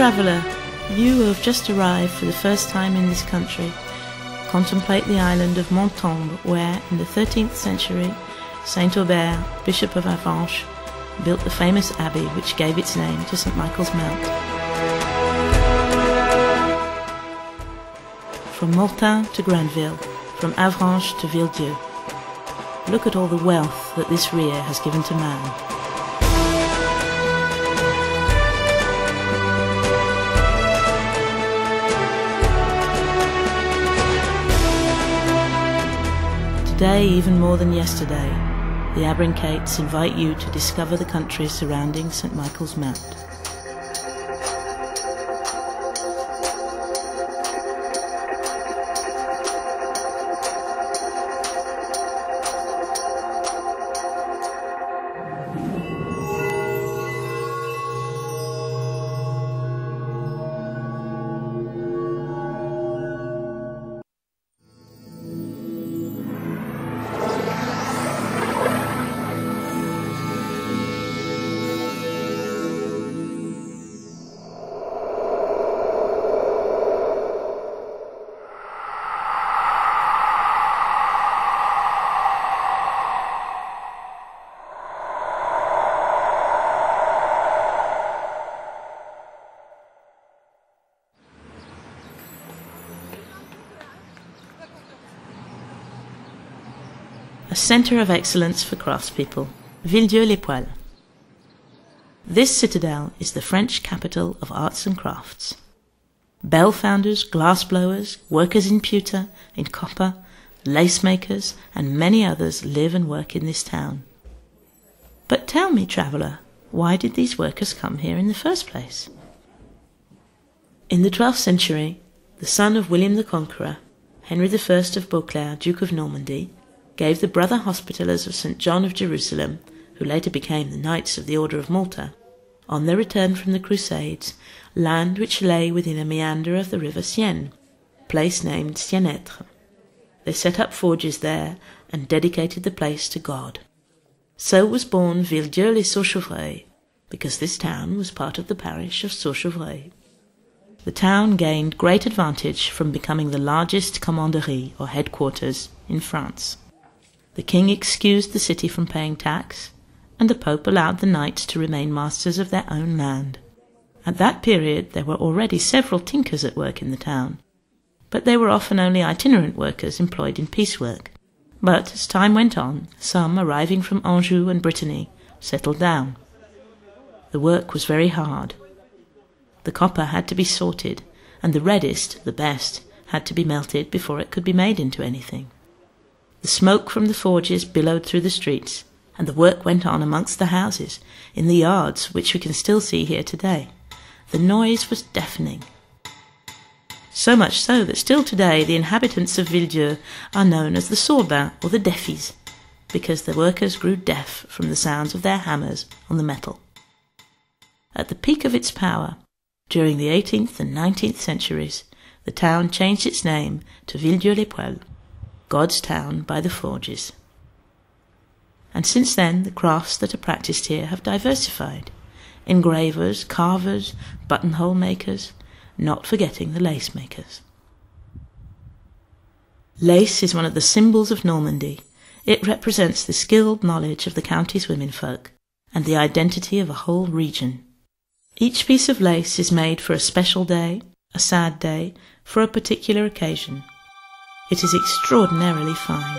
traveller, you who have just arrived for the first time in this country, contemplate the island of Montombe, where, in the 13th century, Saint Aubert, Bishop of Avranches, built the famous abbey which gave its name to St. Michael's Mount. From Mortain to Granville, from Avranches to Villedieu, look at all the wealth that this rear has given to man. Today, even more than yesterday, the Abrincates invite you to discover the country surrounding St. Michael's Mount. A centre of excellence for craftspeople, Villedieu-les-Poêles. This citadel is the French capital of arts and crafts. Bell founders, glass blowers, workers in pewter, in copper, lace makers, and many others live and work in this town. But tell me, traveller, why did these workers come here in the first place? In the 12th century, the son of William the Conqueror, Henry I of Beauclerc, Duke of Normandy, gave the brother hospitallers of St. John of Jerusalem, who later became the Knights of the Order of Malta, on their return from the Crusades, land which lay within a meander of the river Seine, a place named Siennetre. They set up forges there and dedicated the place to God. So was born Villedieu-les-Sauchevreuils, because this town was part of the parish of Sauchevreuils. The town gained great advantage from becoming the largest commanderie, or headquarters, in France. The king excused the city from paying tax, and the Pope allowed the knights to remain masters of their own land. At that period there were already several tinkers at work in the town, but they were often only itinerant workers employed in piecework. But as time went on, some arriving from Anjou and Brittany settled down. The work was very hard. The copper had to be sorted, and the reddest, the best, had to be melted before it could be made into anything. The smoke from the forges billowed through the streets, and the work went on amongst the houses, in the yards which we can still see here today. The noise was deafening. So much so that still today the inhabitants of Villedieu are known as the Sourdins, or the Deafis, because the workers grew deaf from the sounds of their hammers on the metal. At the peak of its power, during the 18th and 19th centuries, the town changed its name to Villedieu-les-Poêles, God's town by the forges. And since then the crafts that are practised here have diversified. Engravers, carvers, buttonhole makers, not forgetting the lace makers. Lace is one of the symbols of Normandy. It represents the skilled knowledge of the county's womenfolk and the identity of a whole region. Each piece of lace is made for a special day, a sad day, for a particular occasion. It is extraordinarily fine.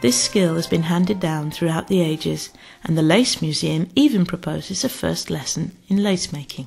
This skill has been handed down throughout the ages, and the Lace Museum even proposes a first lesson in lace making.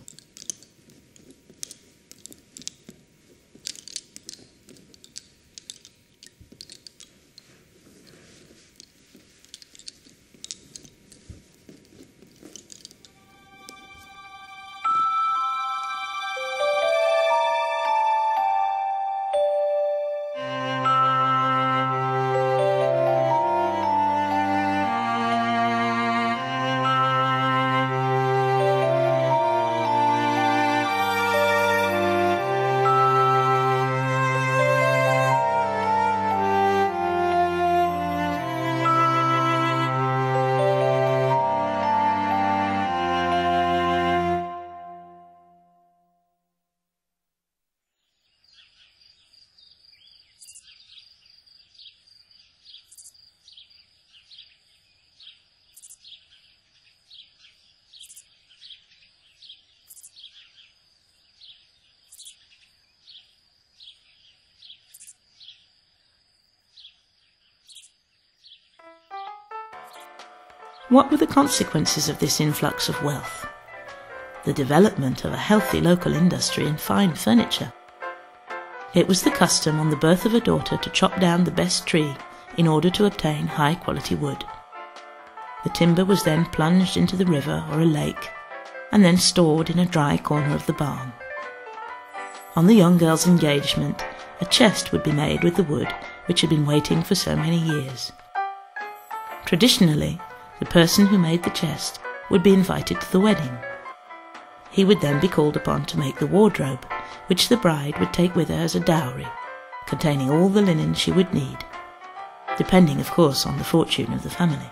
What were the consequences of this influx of wealth? The development of a healthy local industry in fine furniture. It was the custom on the birth of a daughter to chop down the best tree in order to obtain high-quality wood. The timber was then plunged into the river or a lake, and then stored in a dry corner of the barn. On the young girl's engagement, a chest would be made with the wood which had been waiting for so many years. Traditionally, the person who made the chest would be invited to the wedding. He would then be called upon to make the wardrobe, which the bride would take with her as a dowry, containing all the linen she would need, depending of course on the fortune of the family.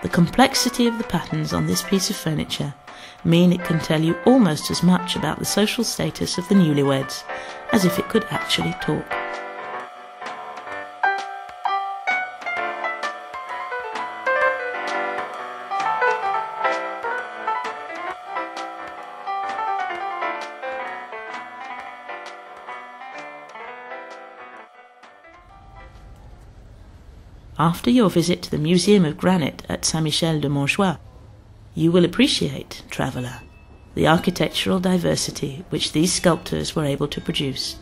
The complexity of the patterns on this piece of furniture mean it can tell you almost as much about the social status of the newlyweds as if it could actually talk. After your visit to the Museum of Granite at Saint-Michel-de-Montjoie, you will appreciate, traveller, the architectural diversity which these sculptors were able to produce,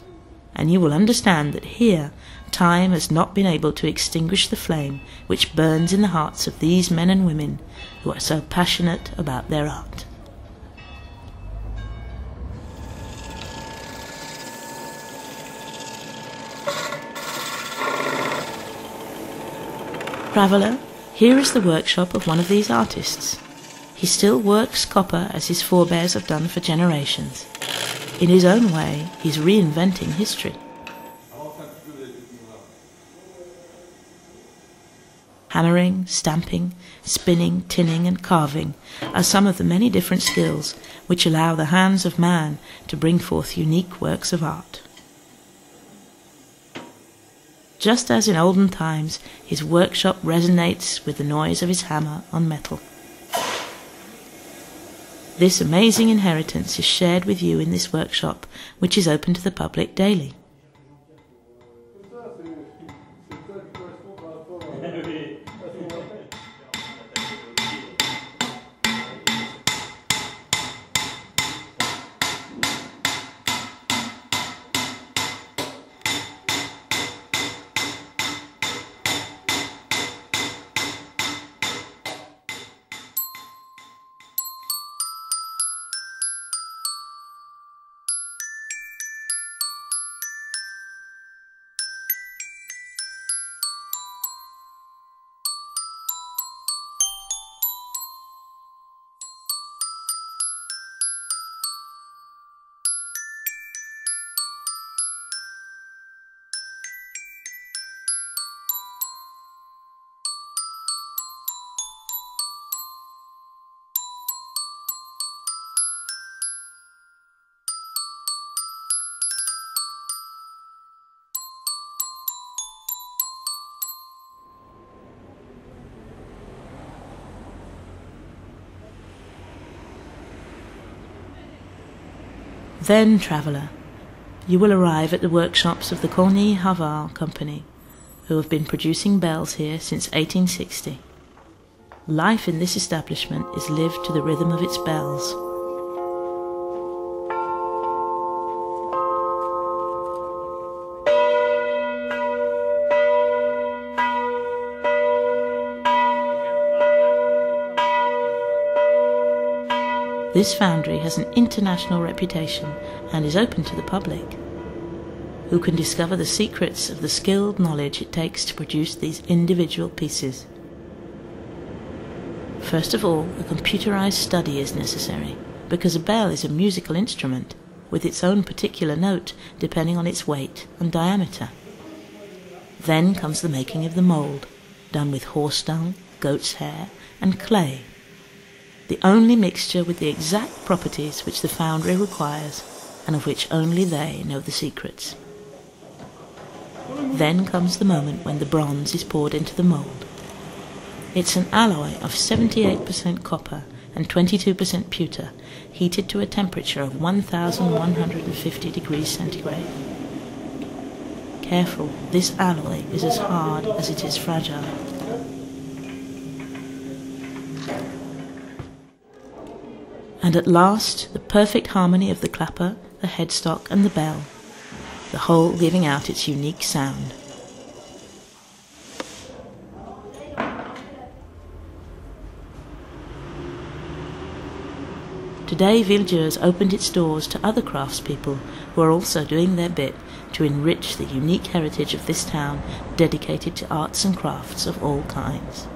and you will understand that here time has not been able to extinguish the flame which burns in the hearts of these men and women who are so passionate about their art. Traveller, here is the workshop of one of these artists. He still works copper as his forebears have done for generations. In his own way, he's reinventing history. Hammering, stamping, spinning, tinning and carving are some of the many different skills which allow the hands of man to bring forth unique works of art. Just as in olden times, his workshop resonates with the noise of his hammer on metal. This amazing inheritance is shared with you in this workshop, which is open to the public daily. Then, traveller, you will arrive at the workshops of the Cornille-Havard Company, who have been producing bells here since 1860. Life in this establishment is lived to the rhythm of its bells. This foundry has an international reputation and is open to the public, who can discover the secrets of the skilled knowledge it takes to produce these individual pieces. First of all, a computerized study is necessary, because a bell is a musical instrument with its own particular note depending on its weight and diameter. Then comes the making of the mould, done with horse dung, goat's hair and clay, the only mixture with the exact properties which the foundry requires and of which only they know the secrets. Then comes the moment when the bronze is poured into the mould. It's an alloy of 78% copper and 22% pewter, heated to a temperature of 1150 degrees centigrade. Careful, this alloy is as hard as it is fragile. and at last the perfect harmony of the clapper, the headstock and the bell, the whole giving out its unique sound. Today Villedieu has opened its doors to other craftspeople who are also doing their bit to enrich the unique heritage of this town dedicated to arts and crafts of all kinds.